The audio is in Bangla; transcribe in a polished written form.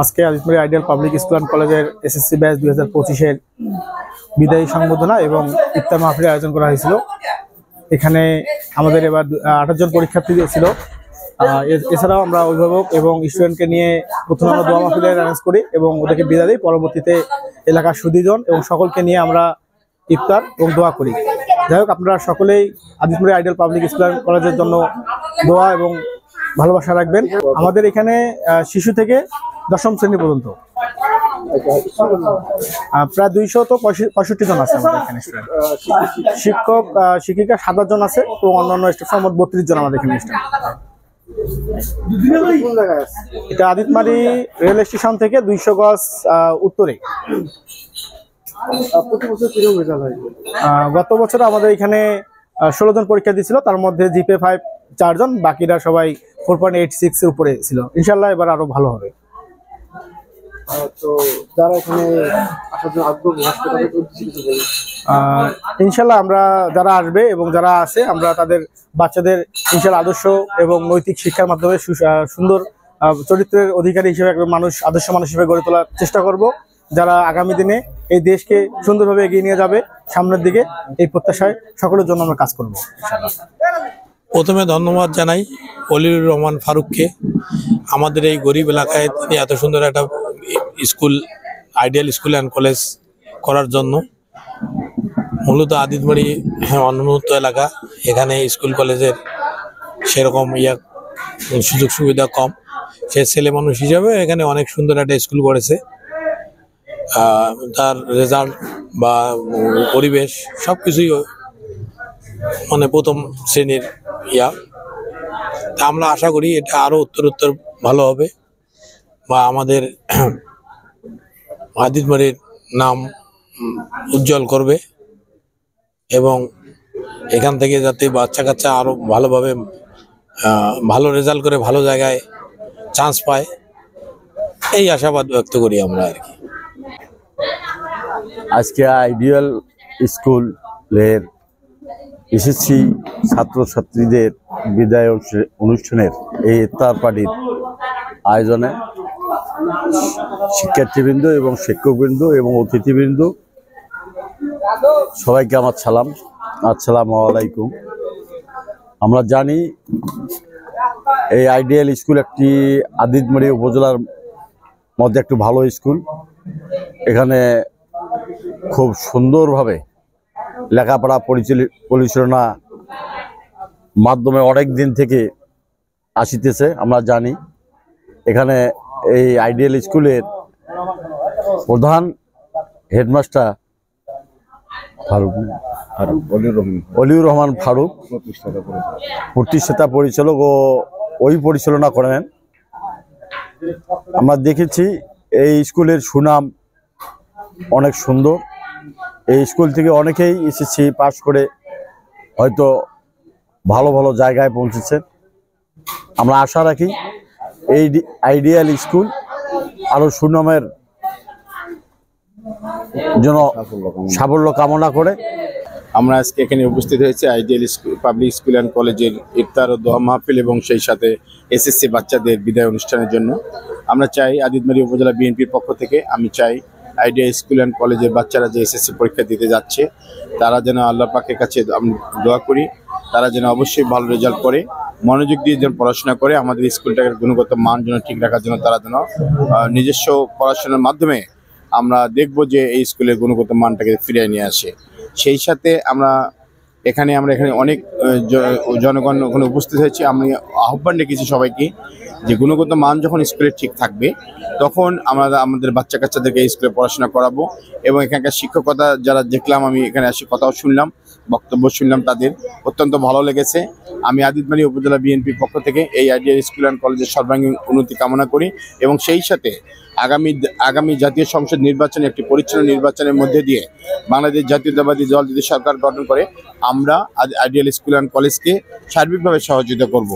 আজকে Aditmari ideal public school and কলেজের এসএসসি ব্যাচ 2025-এর বিদায়ী সংবর্ধনা এবং ইফতার মাহফিলের আয়োজন করা হয়েছিল। এখানে আমাদের এবার 28 জন পরীক্ষার্থী ছিল। এছাড়াও আমরা অভিভাবক এবং স্টুডেন্টকে নিয়ে প্রথমে আমরা দোয়া মাহফিলের অ্যারেঞ্জ করি এবং ওদেরকে বিদায় দিই। পরবর্তীতে এলাকার সুধীজন এবং সকলকে নিয়ে আমরা ইফতার এবং দোয়া করি। যাই হোক, আপনারা সকলেই Aditmari ideal public school and কলেজের জন্য দোয়া এবং ভালোবাসা রাখবেন। আমাদের এখানে শিশু থেকে দশম শ্রেণী পর্যন্ত প্রায় 265 জন আছে আমাদের এখানে। শিক্ষক শিক্ষিকা 7 জন আছে এবং অন্যান্য স্টাফ মোট 32 জন আমাদের এখানে। এটা আদিতমারি রেল স্টেশন থেকে 200 গজ উত্তরে। গত বছর আমাদের এখানে 16 জন পরীক্ষা দিয়েছিল, তার মধ্যে জিপে 5 4 জন, বাকিরা সবাই 4.86 এর উপরে ছিল। ইনশাল্লাহ এবার আরো ভালো হবে। তো যারা এখানে আসার জন্য আগ্রহ প্রকাশ করে ইনশাল্লাহ আমরা যারা আসবে এবং যারা আছে আমরা তাদের বাচ্চাদের ইনশাল্লাহ আদর্শ এবং নৈতিক শিক্ষার মাধ্যমে সুন্দর চরিত্রের অধিকারী হিসেবে একজন মানুষ, আদর্শ মানুষ হিসেবে গড়ে তোলার চেষ্টা করব, যারা আগামী দিনে এই দেশকে সুন্দরভাবে এগিয়ে নিয়ে যাবে সামনের দিকে। এই প্রত্যাশায় সকলের জন্য আমরা কাজ করব ইনশাল্লাহ। প্রথমে ধন্যবাদ জানাই অলিউর রহমান ফারুককে, আমাদের এই গরিব এলাকায় তিনি এত সুন্দর একটা school, ideal school and college করার জন্য। মূলত আদিতমারি অনুন্নত এলাকা, এখানে স্কুল কলেজের সেরকম সুযোগ সুবিধা কম। সে ছেলে মানুষ হিসাবে এখানে অনেক সুন্দর একটা স্কুল করেছে। তার রেজাল্ট বা পরিবেশ সবকিছুই মানে প্রথম শ্রেণীর তা আমরা আশা করি এটা আরো উত্তরোত্তর ভালো হবে বা আমাদের আদিতমারির নাম উজ্জ্বল করবে এবং এখান থেকে যাতে বাচ্চা কাচ্চা আরো ভালোভাবে ভালো রেজাল্ট করে ভালো জায়গায় চান্স পায়, এই আশাবাদ ব্যক্ত করি আমরা আর কি। আজকে আইডিয়াল স্কুলের এসএসসি ছাত্রছাত্রীদের বিদায় অনুষ্ঠানের এই ইফতার পার্টির আয়োজনে শিক্ষার্থীবৃন্দ এবং শিক্ষকবৃন্দ এবং অতিথিবৃন্দ সবাইকে আমার সালাম, আসসালামু আলাইকুম। আমরা জানি এই আইডিয়াল স্কুল একটি আদিতমারি উপজেলার মধ্যে একটু ভালো স্কুল। এখানে খুব সুন্দরভাবে লেখাপড়া পরিচালনা মাধ্যমে অনেক দিন থেকে আসিতেছে। আমরা জানি এখানে এই আইডিয়াল স্কুলের প্রধান হেডমাস্টার অলিউর রহমান ফারুক প্রতিষ্ঠাতা পরিচালক ও ওই পরিচালনা করেন। আমরা দেখেছি এই স্কুলের সুনাম অনেক সুন্দর। এই স্কুল থেকে অনেকেই এসএসসি পাস করে হয়তো ভালো ভালো জায়গায় পৌঁছেছেন। আমরা আশা রাখি এই আইডিয়াল স্কুল আরো সুনামের জন্য সাফল্য কামনা করে আমরা আজকে এখানে উপস্থিত হয়েছে আইডিয়াল পাবলিক স্কুল অ্যান্ড কলেজের ইফতার ও দোয়া মাহফিল এবং সেই সাথে এসএসসি বাচ্চাদের বিদায় অনুষ্ঠানের জন্য। আমরা চাই আদিতমারি উপজেলা বিএনপির পক্ষ থেকে আমি চাই আইডিয়াল স্কুল অ্যান্ড কলেজের বাচ্চারা যে এসএসসি পরীক্ষা দিতে যাচ্ছে তারা যেন আল্লাহ পাকের কাছে দোয়া করি, তারা যেন অবশ্যই ভালো রেজাল্ট করে, মনোযোগ দিয়ে যেন পড়াশোনা করে, আমাদের স্কুলটাকে গুণগত মান যেন ঠিক রাখার জন্য তারা যেন নিজস্ব পড়াশোনার মাধ্যমে আমরা দেখব যে এই স্কুলের গুণগত মানটাকে ফিরিয়ে নিয়ে আসে। সেই সাথে আমরা এখানে অনেক জনগণ ওখানে উপস্থিত হয়েছি। আমি আহ্বান রেখেছি সবাইকে যে গুণগত মান যখন স্কুলে ঠিক থাকবে তখন আমরা আমাদের বাচ্চা কাচ্চাদেরকে এই স্কুলে পড়াশোনা করাবো। এবং এখানকার শিক্ষকতা যারা দেখলাম, আমি এখানে এসে কথাও শুনলাম, বক্তব্য শুনলাম, তাদের অত্যন্ত ভালো লেগেছে। আমি আদিতমারি উপজেলা বিএনপির পক্ষ থেকে এই আইডিয়াল স্কুল অ্যান্ড কলেজের সর্বাঙ্গীন উন্নতি কামনা করি এবং সেই সাথে আগামী জাতীয় সংসদ নির্বাচনে একটি পরিচ্ছন্ন নির্বাচনের মধ্যে দিয়ে বাংলাদেশ জাতীয়তাবাদী দল যদি সরকার গঠন করে আমরা আইডিয়াল স্কুল অ্যান্ড কলেজকে সার্বিকভাবে সহযোগিতা করব।